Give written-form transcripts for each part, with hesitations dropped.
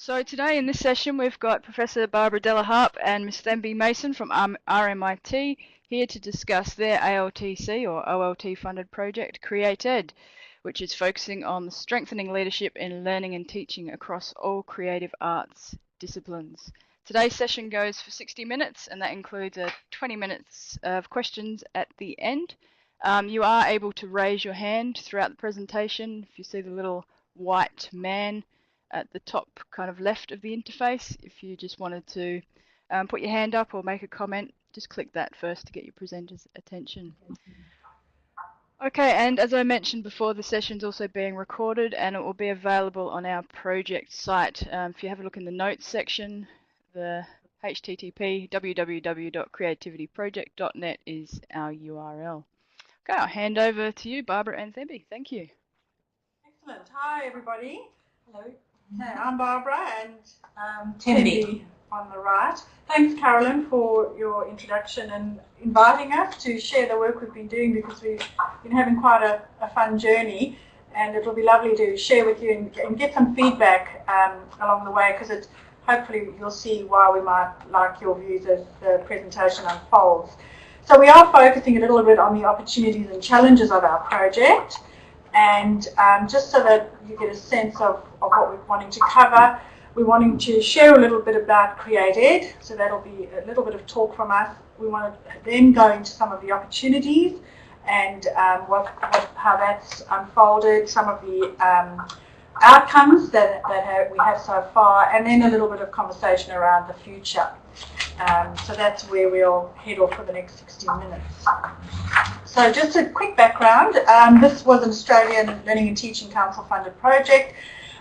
So today in this session we've got Professor Barbara Harpe and Ms Thembi Mason from RMIT here to discuss their ALTC or OLT funded project Create Ed, which is focusing on strengthening leadership in learning and teaching across all creative arts disciplines. Today's session goes for 60 minutes and that includes 20 minutes of questions at the end. You are able to raise your hand throughout the presentation. If you see the little white man at the top kind of left of the interface, if you just wanted to put your hand up or make a comment, just click that first to get your presenter's attention. Okay, and as I mentioned before, the session's also being recorded and it will be available on our project site. If you have a look in the notes section, the http www.creativityproject.net is our URL. Okay, I'll hand over to you, Barbara and Thembi. Thank you. Excellent. Hi, everybody. Hello. Hey, I'm Barbara and Thembi on the right. Thanks, Carolyn, for your introduction and inviting us to share the work we've been doing, because we've been having quite a fun journey, and it'll be lovely to share with you and get some feedback along the way, because hopefully you'll see why we might like your views as the presentation unfolds. So we are focusing a little bit on the opportunities and challenges of our project. And just so that you get a sense of what we're wanting to cover, we're wanting to share a little bit about Create Ed, so that'll be a little bit of talk from us. We want to then go into some of the opportunities and how that's unfolded, some of the outcomes that we have so far, and then a little bit of conversation around the future. So that's where we'll head off for the next 60 minutes. So just a quick background. This was an Australian Learning and Teaching Council funded project.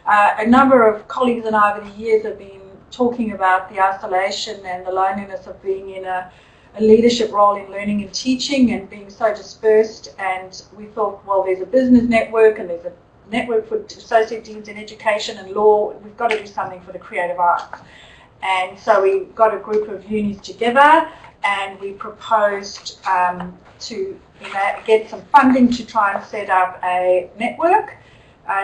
A number of colleagues and I over the years have been talking about the isolation and the loneliness of being in a leadership role in learning and teaching and being so dispersed. And we thought, well, there's a business network and there's a network for associate deans in education and law. We've got to do something for the creative arts. And so we got a group of unis together and we proposed to get some funding to try and set up a network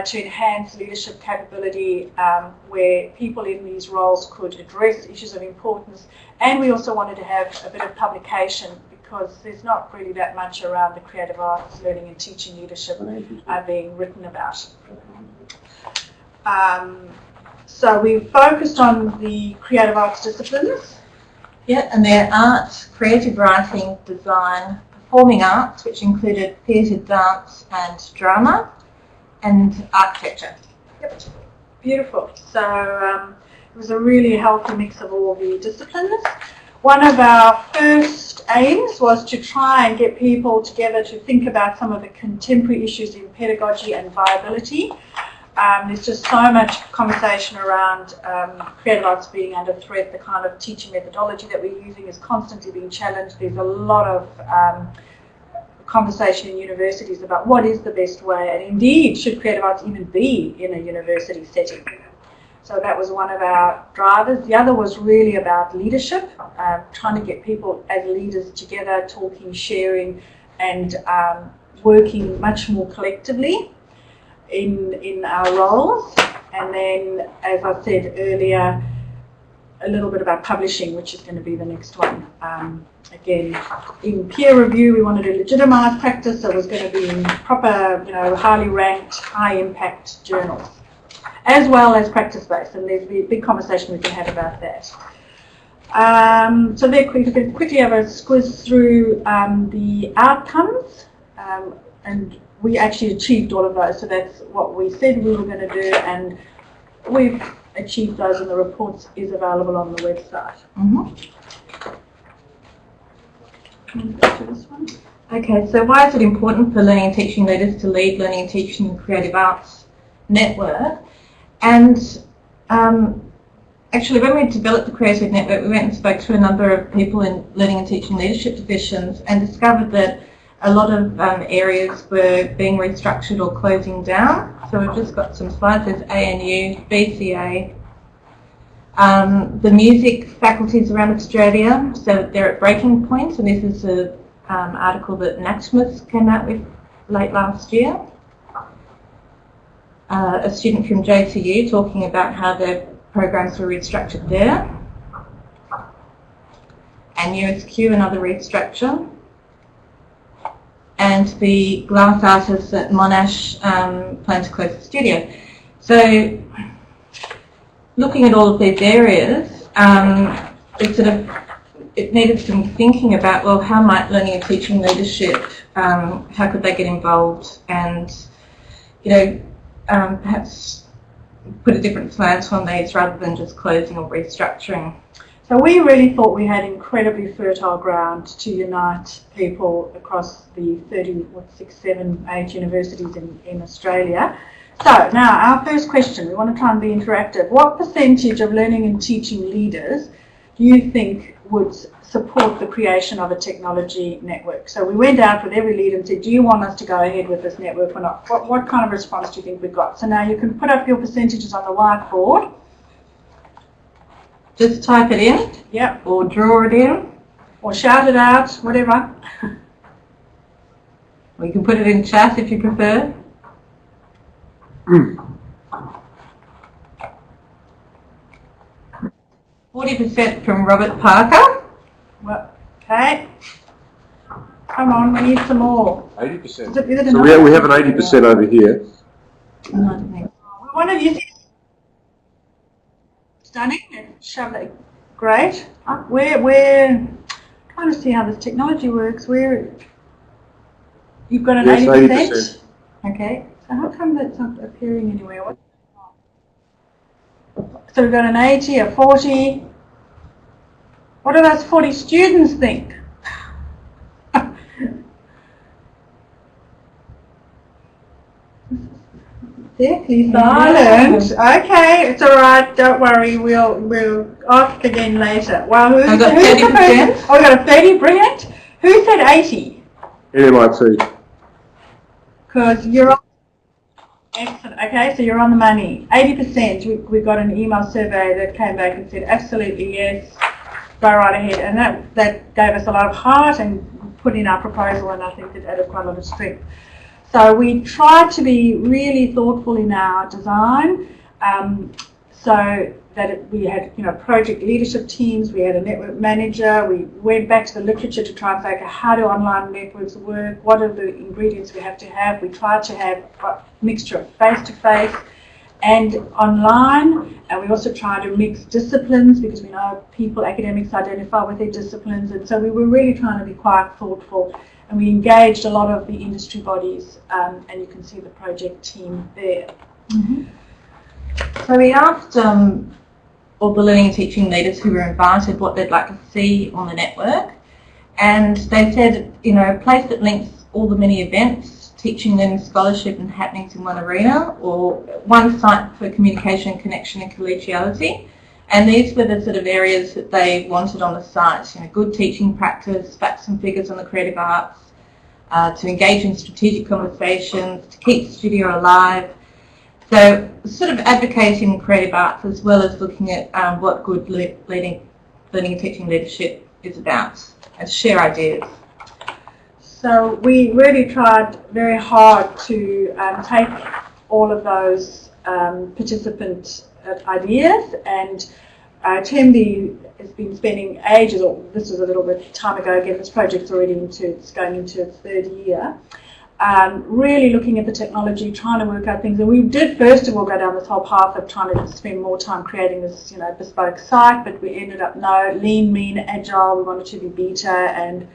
to enhance leadership capability where people in these roles could address issues of importance. And we also wanted to have a bit of publication, because there's not really that much around the creative arts, learning and teaching leadership being written about. So we focused on the creative arts disciplines. Yeah, and they're art, creative writing, design, performing arts, which included theatre, dance and drama, and architecture. Yep, beautiful. So it was a really healthy mix of all the disciplines. One of our first aims was to try and get people together to think about some of the contemporary issues in pedagogy and viability. There's just so much conversation around creative arts being under threat. The kind of teaching methodology that we're using is constantly being challenged. There's a lot of conversation in universities about what is the best way, and indeed, should creative arts even be in a university setting? So that was one of our drivers. The other was really about leadership, trying to get people as leaders together, talking, sharing, and working much more collectively in our roles. And then, as I said earlier, a little bit about publishing, which is going to be the next one. Again, in peer review, we wanted to legitimise practice, so it was going to be in proper, highly ranked, high-impact journals, as well as practice-based, and there's a big conversation we can have about that. So there, quickly have a squiz through the outcomes, and we actually achieved all of those, so that's what we said we were going to do, and we've achieved those, and the report is available on the website. Okay, so why is it important for learning and teaching leaders to lead learning and teaching and creative arts network? And actually, when we developed the Creative Network, we went and spoke to a number of people in learning and teaching leadership positions and discovered that a lot of areas were being restructured or closing down. So we've just got some slides. There's ANU, BCA, the music faculties around Australia, so they're at breaking points, and this is an article that NATSMUS came out with late last year. A student from JCU talking about how they're programs were restructured there. And USQ, another restructure. And the glass artists at Monash plan to close the studio. So, looking at all of these areas, it needed some thinking about, well, how might learning and teaching leadership, how could they get involved, and perhaps put a different slant on these rather than just closing or restructuring. So we really thought we had incredibly fertile ground to unite people across the 8 universities in Australia. So now our first question, we want to try and be interactive. What percentage of learning and teaching leaders do you think would support the creation of a technology network? So we went out with every leader and said, do you want us to go ahead with this network or not? What kind of response do you think we got? So now you can put up your percentages on the whiteboard. Just type it in. Yep. Or draw it in. Or shout it out, whatever. Or you can put it in chat if you prefer. 40% from Robert Parker. Well, okay. Come on, we need some more. 80%. So we have an 80% over here. One of you said stunning and shove it. Great. We're trying to see how this technology works. You've got an 80%. Okay. So how come that's not appearing anywhere? So we've got an 80, a 40. What do those 40 students think? Deathly silent. Okay, it's all right. Don't worry. We'll ask again later. Well, I've got 30%. Oh, we got a 30. Brilliant. Who said 80? RMIT. Because you're on. Excellent. Okay, so you're on the money. 80%. We got an email survey that came back and said absolutely yes. Go right ahead, and that gave us a lot of heart and put in our proposal, and I think it added quite a lot of strength. So we tried to be really thoughtful in our design, so that we had project leadership teams, we had a network manager, we went back to the literature to try and figure out how do online networks work, what are the ingredients we have to have. We tried to have a mixture of face-to-face and online, and we also try to mix disciplines because we know academics identify with their disciplines, and so we were really trying to be quite thoughtful. And we engaged a lot of the industry bodies, and you can see the project team there. Mm-hmm. So we asked all the learning and teaching leaders who were invited what they'd like to see on the network, and they said, a place that links all the many events, teaching, learning, scholarship and happenings in one arena, or one site for communication, connection and collegiality. And these were the sort of areas that they wanted on the site, good teaching practice, facts and figures on the creative arts, to engage in strategic conversations, to keep the studio alive. So sort of advocating creative arts as well as looking at what good learning and teaching leadership is about, and share ideas. So we really tried very hard to take all of those participant ideas, and Thembi has been spending ages, or this was a little bit time ago again, this project's already going into its third year, really looking at the technology, trying to work out things. And we did first of all go down this whole path of trying to spend more time creating this bespoke site, but we ended up lean, mean, agile. We wanted to be beta, and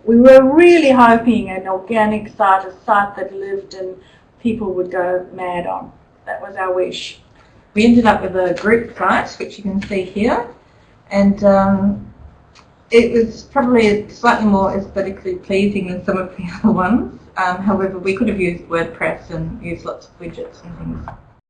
we were really hoping an organic site, a site that lived and people would go mad on. That was our wish. We ended up with a group site, which you can see here, and it was probably slightly more aesthetically pleasing than some of the other ones. However, we could have used WordPress and used lots of widgets and things.